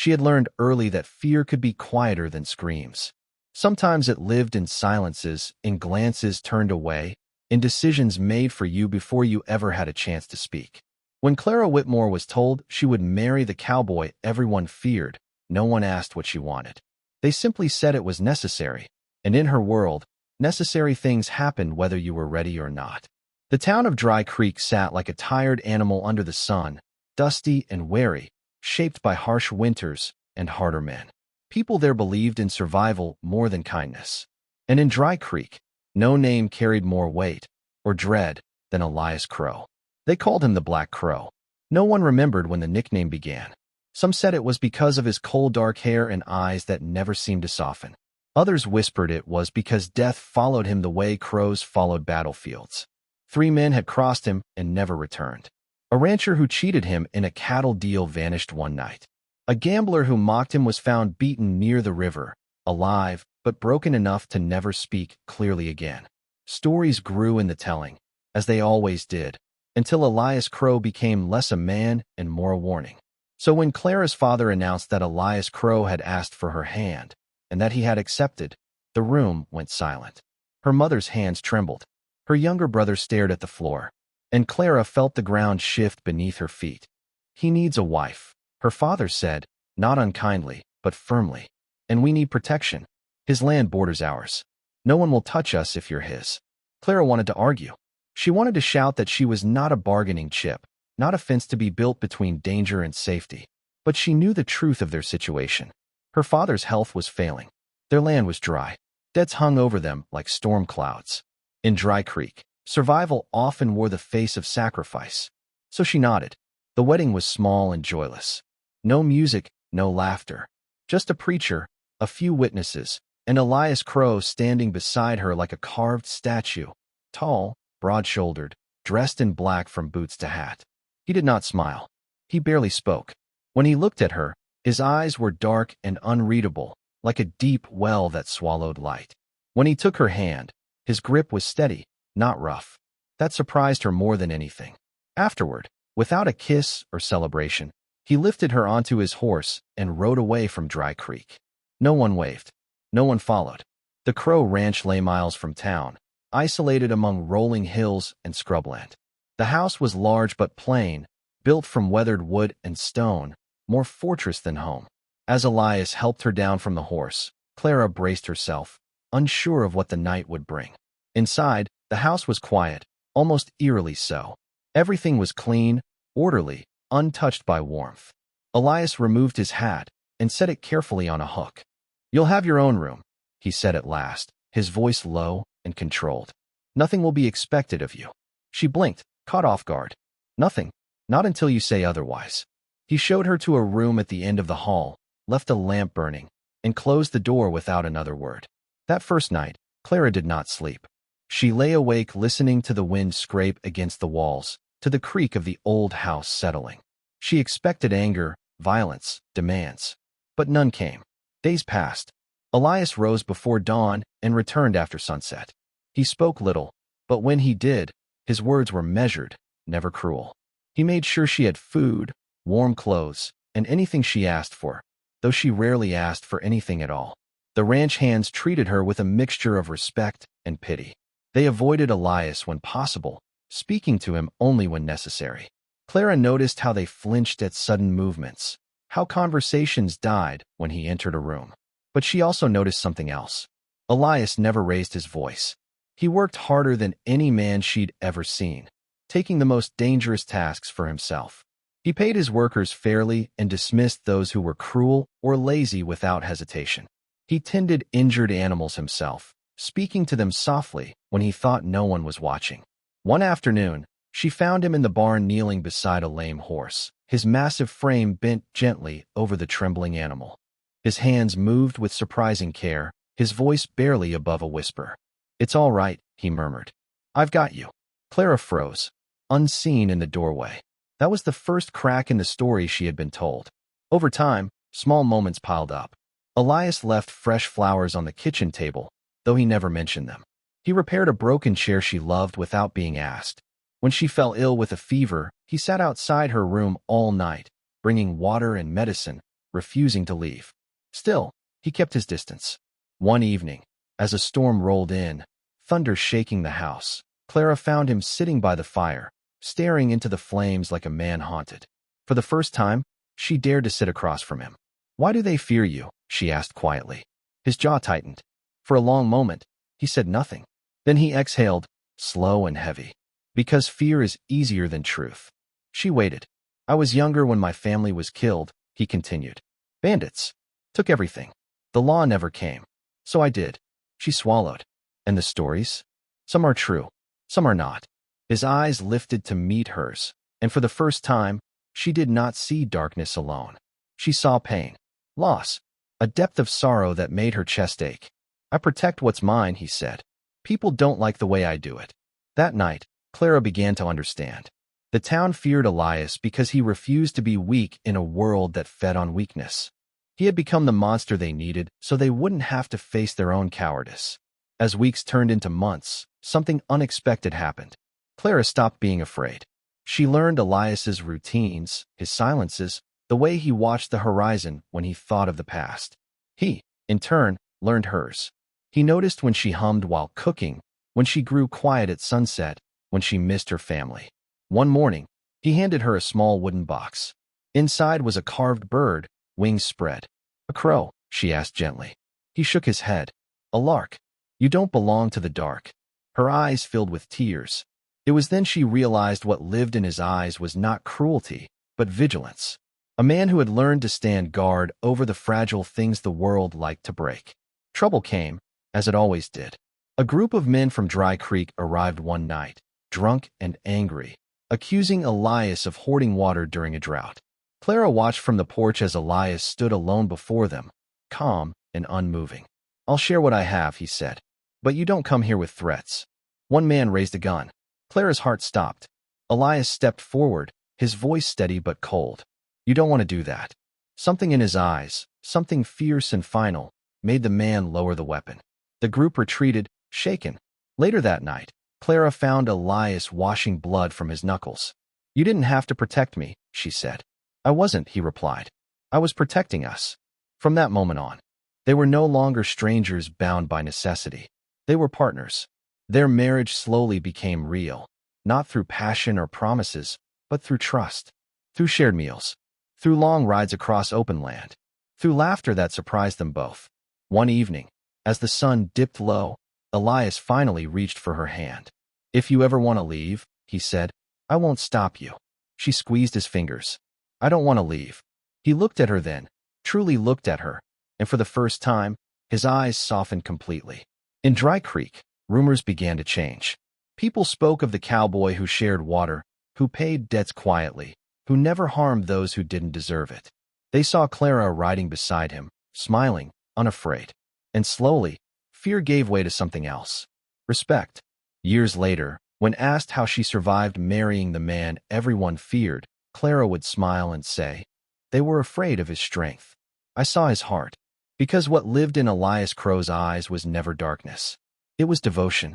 She had learned early that fear could be quieter than screams. Sometimes it lived in silences, in glances turned away, in decisions made for you before you ever had a chance to speak. When Clara Whitmore was told she would marry the cowboy everyone feared, no one asked what she wanted. They simply said it was necessary, and in her world, necessary things happened whether you were ready or not. The town of Dry Creek sat like a tired animal under the sun, dusty and weary, shaped by harsh winters and harder men. People there believed in survival more than kindness. And in Dry Creek, no name carried more weight or dread than Elias Crow. They called him the Black Crow. No one remembered when the nickname began. Some said it was because of his cold dark hair and eyes that never seemed to soften. Others whispered it was because death followed him the way crows followed battlefields. 3 men had crossed him and never returned. A rancher who cheated him in a cattle deal vanished one night. A gambler who mocked him was found beaten near the river, alive but broken enough to never speak clearly again. Stories grew in the telling, as they always did, until Elias Crow became less a man and more a warning. So when Clara's father announced that Elias Crow had asked for her hand, and that he had accepted, the room went silent. Her mother's hands trembled. Her younger brother stared at the floor, and Clara felt the ground shift beneath her feet. "He needs a wife," her father said, not unkindly, but firmly. "And we need protection. His land borders ours. No one will touch us if you're his." Clara wanted to argue. She wanted to shout that she was not a bargaining chip, not a fence to be built between danger and safety. But she knew the truth of their situation. Her father's health was failing. Their land was dry. Debts hung over them like storm clouds. In Dry Creek, survival often wore the face of sacrifice. So she nodded. The wedding was small and joyless. No music, no laughter. Just a preacher, a few witnesses, and Elias Crow standing beside her like a carved statue, tall, broad-shouldered, dressed in black from boots to hat. He did not smile. He barely spoke. When he looked at her, his eyes were dark and unreadable, like a deep well that swallowed light. When he took her hand, his grip was steady, not rough. That surprised her more than anything. Afterward, without a kiss or celebration, he lifted her onto his horse and rode away from Dry Creek. No one waved. No one followed. The Crow Ranch lay miles from town, isolated among rolling hills and scrubland. The house was large but plain, built from weathered wood and stone, more fortress than home. As Elias helped her down from the horse, Clara braced herself, unsure of what the night would bring. Inside, the house was quiet, almost eerily so. Everything was clean, orderly, untouched by warmth. Elias removed his hat and set it carefully on a hook. "You'll have your own room," he said at last, his voice low and controlled. "Nothing will be expected of you." She blinked, caught off guard. "Nothing, not until you say otherwise." He showed her to a room at the end of the hall, left a lamp burning, and closed the door without another word. That first night, Clara did not sleep. She lay awake listening to the wind scrape against the walls, to the creak of the old house settling. She expected anger, violence, demands. But none came. Days passed. Elias rose before dawn and returned after sunset. He spoke little, but when he did, his words were measured, never cruel. He made sure she had food, warm clothes, and anything she asked for, though she rarely asked for anything at all. The ranch hands treated her with a mixture of respect and pity. They avoided Elias when possible, speaking to him only when necessary. Clara noticed how they flinched at sudden movements, how conversations died when he entered a room. But she also noticed something else. Elias never raised his voice. He worked harder than any man she'd ever seen, taking the most dangerous tasks for himself. He paid his workers fairly and dismissed those who were cruel or lazy without hesitation. He tended injured animals himself, speaking to them softly when he thought no one was watching. One afternoon, she found him in the barn kneeling beside a lame horse, his massive frame bent gently over the trembling animal. His hands moved with surprising care, his voice barely above a whisper. "It's all right," he murmured. "I've got you." Clara froze, unseen in the doorway. That was the first crack in the story she had been told. Over time, small moments piled up. Elias left fresh flowers on the kitchen table, though he never mentioned them. He repaired a broken chair she loved without being asked. When she fell ill with a fever, he sat outside her room all night, bringing water and medicine, refusing to leave. Still, he kept his distance. One evening, as a storm rolled in, thunder shaking the house, Clara found him sitting by the fire, staring into the flames like a man haunted. For the first time, she dared to sit across from him. "Why do they fear you?" she asked quietly. His jaw tightened. For a long moment, he said nothing. Then he exhaled, slow and heavy. "Because fear is easier than truth." She waited. "I was younger when my family was killed," he continued. "Bandits took everything. The law never came. So I did." She swallowed. "And the stories? Some are true, some are not." His eyes lifted to meet hers, and for the first time, she did not see darkness alone. She saw pain, loss, a depth of sorrow that made her chest ache. "I protect what's mine," he said. "People don't like the way I do it." That night, Clara began to understand. The town feared Elias because he refused to be weak in a world that fed on weakness. He had become the monster they needed so they wouldn't have to face their own cowardice. As weeks turned into months, something unexpected happened. Clara stopped being afraid. She learned Elias's routines, his silences, the way he watched the horizon when he thought of the past. He, in turn, learned hers. He noticed when she hummed while cooking, when she grew quiet at sunset, when she missed her family. One morning, he handed her a small wooden box. Inside was a carved bird, wings spread. "A crow?" she asked gently. He shook his head. "A lark. You don't belong to the dark." Her eyes filled with tears. It was then she realized what lived in his eyes was not cruelty, but vigilance. A man who had learned to stand guard over the fragile things the world liked to break. Trouble came, as it always did. A group of men from Dry Creek arrived one night, drunk and angry, accusing Elias of hoarding water during a drought. Clara watched from the porch as Elias stood alone before them, calm and unmoving. "I'll share what I have," he said. "But you don't come here with threats." One man raised a gun. Clara's heart stopped. Elias stepped forward, his voice steady but cold. "You don't want to do that." Something in his eyes, something fierce and final, made the man lower the weapon. The group retreated, shaken. Later that night, Clara found Elias washing blood from his knuckles. "You didn't have to protect me," she said. "I wasn't," he replied. "I was protecting us." From that moment on, they were no longer strangers bound by necessity. They were partners. Their marriage slowly became real, not through passion or promises, but through trust, through shared meals, through long rides across open land, through laughter that surprised them both. One evening, as the sun dipped low, Elias finally reached for her hand. "If you ever want to leave," he said, "I won't stop you." She squeezed his fingers. "I don't want to leave." He looked at her then, truly looked at her, and for the first time, his eyes softened completely. In Dry Creek, rumors began to change. People spoke of the cowboy who shared water, who paid debts quietly, who never harmed those who didn't deserve it. They saw Clara riding beside him, smiling, unafraid. And slowly, fear gave way to something else. Respect. Years later, when asked how she survived marrying the man everyone feared, Clara would smile and say, "They were afraid of his strength. I saw his heart." Because what lived in Elias Crow's eyes was never darkness. It was devotion.